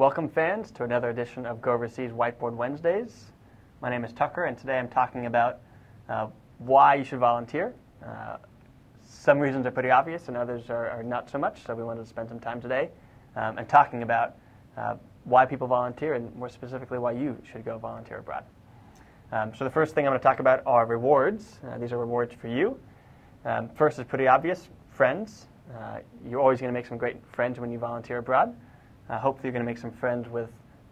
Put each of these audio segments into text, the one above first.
Welcome, fans, to another edition of Go Overseas Whiteboard Wednesdays. My name is Tucker, and today I'm talking about why you should volunteer. Some reasons are pretty obvious, and others are not so much, so we wanted to spend some time today and talking about why people volunteer, and more specifically, why you should go volunteer abroad. So the first thing I'm going to talk about are rewards. These are rewards for you. First is pretty obvious, friends. You're always going to make some great friends when you volunteer abroad. Hopefully you're going to make some friends with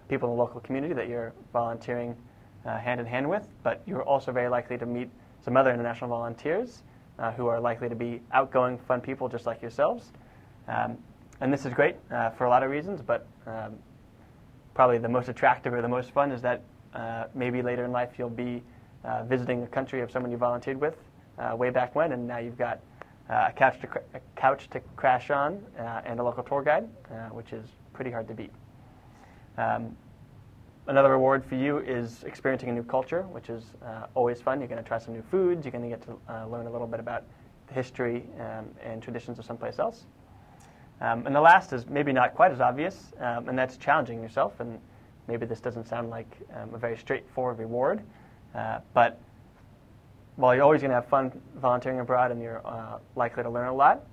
people in the local community that you're volunteering hand in hand with, but you're also very likely to meet some other international volunteers who are likely to be outgoing, fun people just like yourselves. And this is great for a lot of reasons, but probably the most attractive or the most fun is that maybe later in life you'll be visiting a country of someone you volunteered with way back when, and now you've got a couch to crash on and a local tour guide, which is pretty hard to beat. Another reward for you is experiencing a new culture, which is always fun. You're going to try some new foods. You're going to get to learn a little bit about the history and traditions of someplace else. And the last is maybe not quite as obvious, and that's challenging yourself. And maybe this doesn't sound like a very straightforward reward, but while you're always going to have fun volunteering abroad and you're likely to learn a lot,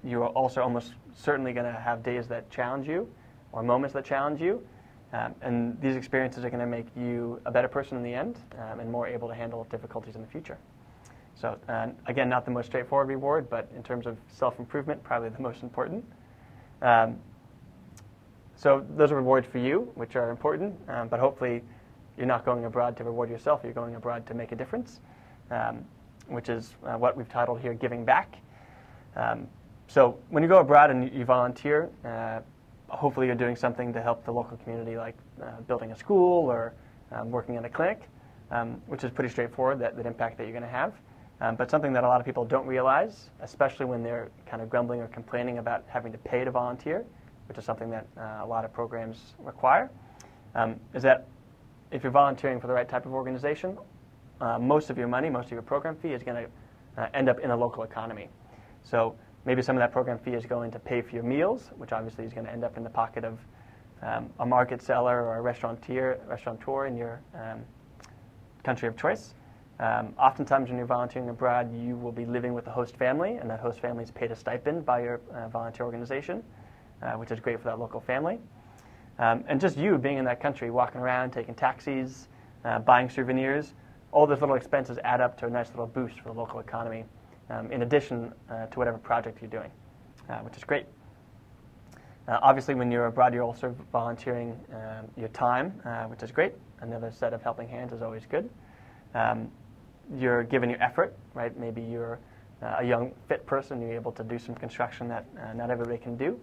you are also almost certainly going to have days that challenge you or moments that challenge you. And these experiences are going to make you a better person in the end and more able to handle difficulties in the future. So again, not the most straightforward reward, but in terms of self-improvement, probably the most important. So those are rewards for you, which are important, but hopefully you're not going abroad to reward yourself. You're going abroad to make a difference, which is what we've titled here, Giving Back. So when you go abroad and you volunteer, hopefully you're doing something to help the local community, like building a school or working in a clinic, which is pretty straightforward, that impact that you're going to have. But something that a lot of people don't realize, especially when they're kind of grumbling or complaining about having to pay to volunteer, which is something that a lot of programs require, is that if you're volunteering for the right type of organization, most of your money, most of your program fee is going to end up in the local economy. So maybe some of that program fee is going to pay for your meals, which obviously is going to end up in the pocket of a market seller or a restaurateur in your country of choice. Oftentimes when you're volunteering abroad, you will be living with the host family, and that host family is paid a stipend by your volunteer organization, which is great for that local family. And just you being in that country, walking around, taking taxis, buying souvenirs, all those little expenses add up to a nice little boost for the local economy, in addition to whatever project you're doing, which is great. Obviously, when you're abroad, you're also volunteering your time, which is great. Another set of helping hands is always good. You're giving your effort, right? Maybe you're a young, fit person. You're able to do some construction that not everybody can do.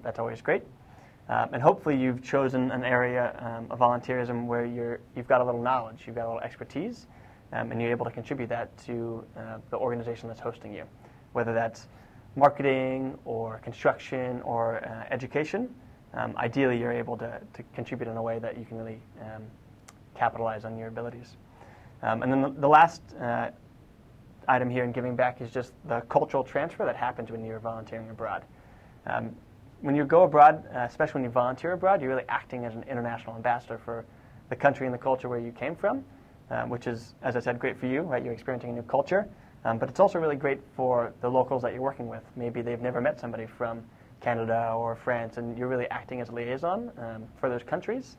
That's always great. And hopefully you've chosen an area of volunteerism where you've got a little knowledge, you've got a little expertise, and you're able to contribute that to the organization that's hosting you, whether that's marketing or construction or education. Ideally, you're able to contribute in a way that you can really capitalize on your abilities. And then the last item here in giving back is just the cultural transfer that happens when you're volunteering abroad. When you go abroad, especially when you volunteer abroad, you're really acting as an international ambassador for the country and the culture where you came from, which is, as I said, great for you, right? You're experiencing a new culture, but it's also really great for the locals that you're working with. Maybe they've never met somebody from Canada or France, and you're really acting as a liaison for those countries,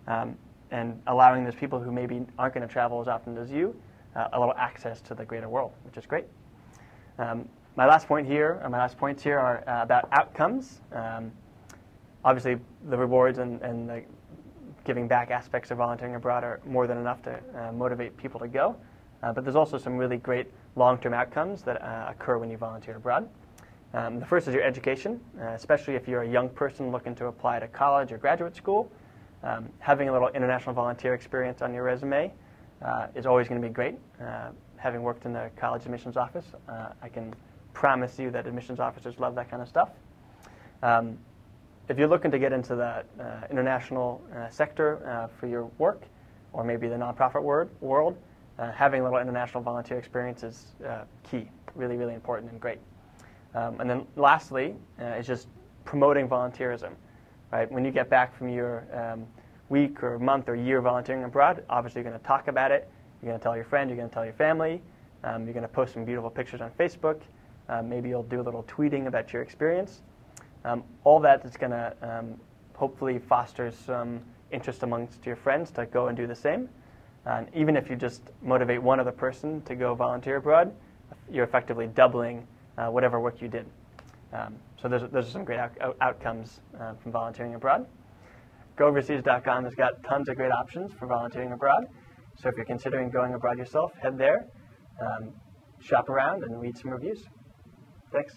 and allowing those people who maybe aren't going to travel as often as you a little access to the greater world, which is great. My last points here are about outcomes. Obviously, the rewards and the giving back aspects of volunteering abroad are more than enough to motivate people to go. But there's also some really great long-term outcomes that occur when you volunteer abroad. The first is your education, especially if you're a young person looking to apply to college or graduate school. Having a little international volunteer experience on your resume is always going to be great. Having worked in the college admissions office, I can promise you that admissions officers love that kind of stuff. If you're looking to get into the international sector for your work, or maybe the nonprofit world, having a little international volunteer experience is key, really, really important and great. And then lastly is just promoting volunteerism. right? When you get back from your week or month or year volunteering abroad, obviously you're going to talk about it. You're going to tell your friend. You're going to tell your family. You're going to post some beautiful pictures on Facebook. Maybe you'll do a little tweeting about your experience. All that is going to hopefully foster some interest amongst your friends to go and do the same. And even if you just motivate one other person to go volunteer abroad, you're effectively doubling whatever work you did. So those are some great outcomes from volunteering abroad. GoOverseas.com has got tons of great options for volunteering abroad. So if you're considering going abroad yourself, head there, shop around, and read some reviews. Thanks.